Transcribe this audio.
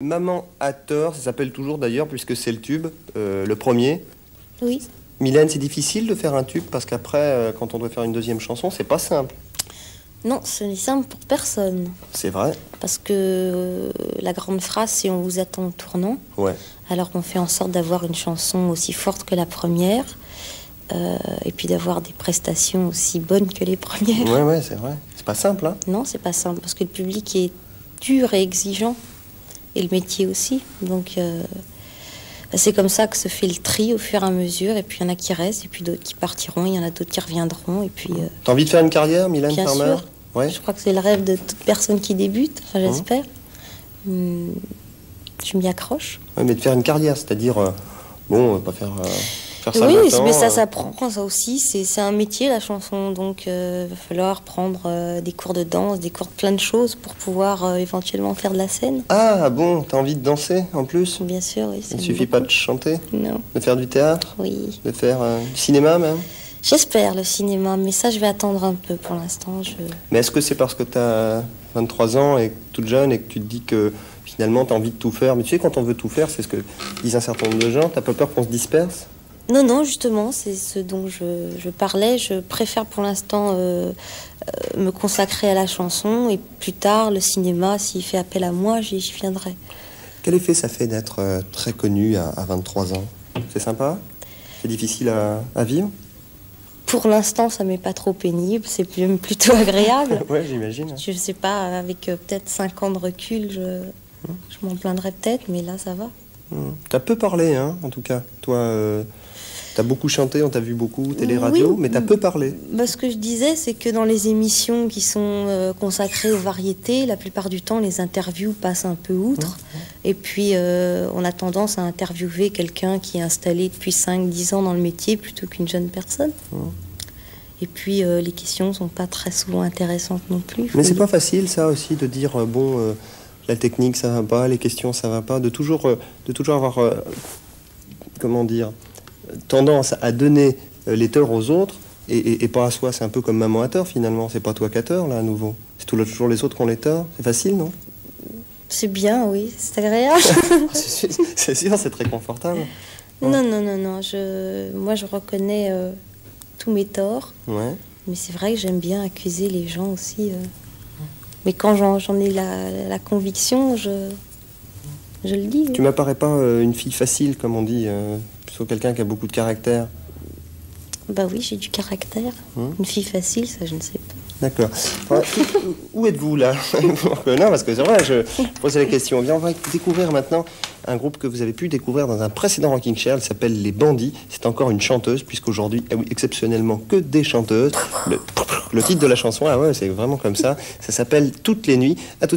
Maman a tort, ça s'appelle toujours d'ailleurs, puisque c'est le tube, le premier. Oui. Mylène, c'est difficile de faire un tube, parce qu'après, quand on doit faire une deuxième chanson, c'est pas simple. Non, ce n'est simple pour personne. C'est vrai. Parce que la grande phrase, c'est on vous attend au tournant. Ouais. Alors qu'on fait en sorte d'avoir une chanson aussi forte que la première. Et puis d'avoir des prestations aussi bonnes que les premières. Ouais, c'est vrai. C'est pas simple, hein. Non, c'est pas simple, parce que le public est dur et exigeant. Et le métier aussi. Donc c'est comme ça que se fait le tri au fur et à mesure. Et puis il y en a qui restent, et puis d'autres qui partiront, il y en a d'autres qui reviendront. Et puis, T'as envie de faire une carrière, Mylène Farmer? Bien sûr. Ouais. Je crois que c'est le rêve de toute personne qui débute, enfin j'espère. Je m'y accroche. Ouais, mais de faire une carrière, c'est-à-dire, pas faire ça oui, maintenant, mais ça s'apprend, ça aussi. C'est un métier, la chanson. Donc il va falloir prendre des cours de danse, des cours de plein de choses pour pouvoir éventuellement faire de la scène. Ah bon, t'as envie de danser en plus? Bien sûr, oui. Il ne suffit pas de chanter? Non. De faire du théâtre? Oui. De faire du cinéma même? J'espère le cinéma, mais ça je vais attendre un peu pour l'instant. Mais est-ce que c'est parce que tu as 23 ans et toute jeune et que tu te dis que finalement tu as envie de tout faire? Mais tu sais, quand on veut tout faire, c'est ce que disent un certain nombre de gens, t'as pas peur qu'on se disperse? Non, justement, c'est ce dont je parlais. Je préfère pour l'instant me consacrer à la chanson, et plus tard, le cinéma, s'il fait appel à moi, j'y viendrai. Quel effet ça fait d'être très connu à 23 ans? C'est sympa? C'est difficile à vivre? Pour l'instant, ça m'est pas trop pénible, c'est même plutôt agréable. Ouais, j'imagine. Je sais pas, avec peut-être 5 ans de recul, je m'en plaindrais peut-être, mais là, ça va. T'as peu parlé, hein, en tout cas. Toi, t'as beaucoup chanté, on t'a vu beaucoup, télé-radio, mais t'as peu parlé. Ce que je disais, c'est que dans les émissions qui sont consacrées aux variétés, la plupart du temps, les interviews passent un peu outre. Et puis, on a tendance à interviewer quelqu'un qui est installé depuis 5-10 ans dans le métier plutôt qu'une jeune personne. Et puis, les questions sont pas très souvent intéressantes non plus. Mais c'est pas facile, ça aussi, de dire, la technique, ça va pas, les questions, ça va pas, de toujours avoir, comment dire, tendance à donner les torts aux autres et pas à soi. C'est un peu comme maman a tort, finalement. C'est pas toi qui as tort, là, à nouveau. C'est toujours les autres qui ont les torts. C'est facile, non? C'est bien, oui. C'est agréable. C'est sûr, c'est très confortable. Non. Moi, je reconnais tous mes torts. Ouais. Mais c'est vrai que j'aime bien accuser les gens aussi. Mais quand j'en ai la conviction, je le dis. Tu m'apparais pas une fille facile, comme on dit, plutôt quelqu'un qui a beaucoup de caractère. Bah oui, j'ai du caractère. Une fille facile, ça, je ne sais pas. D'accord. Où êtes-vous, là? Non, parce que c'est vrai, je posais la question. Bien, on va découvrir maintenant un groupe que vous avez pu découvrir dans un précédent Rocking Chair. Elle s'appelle Les Bandits. C'est encore une chanteuse, puisqu'aujourd'hui, exceptionnellement, que des chanteuses. Le titre de la chanson, ah ouais, c'est vraiment comme ça. Ça s'appelle Toutes les nuits. À tout de suite.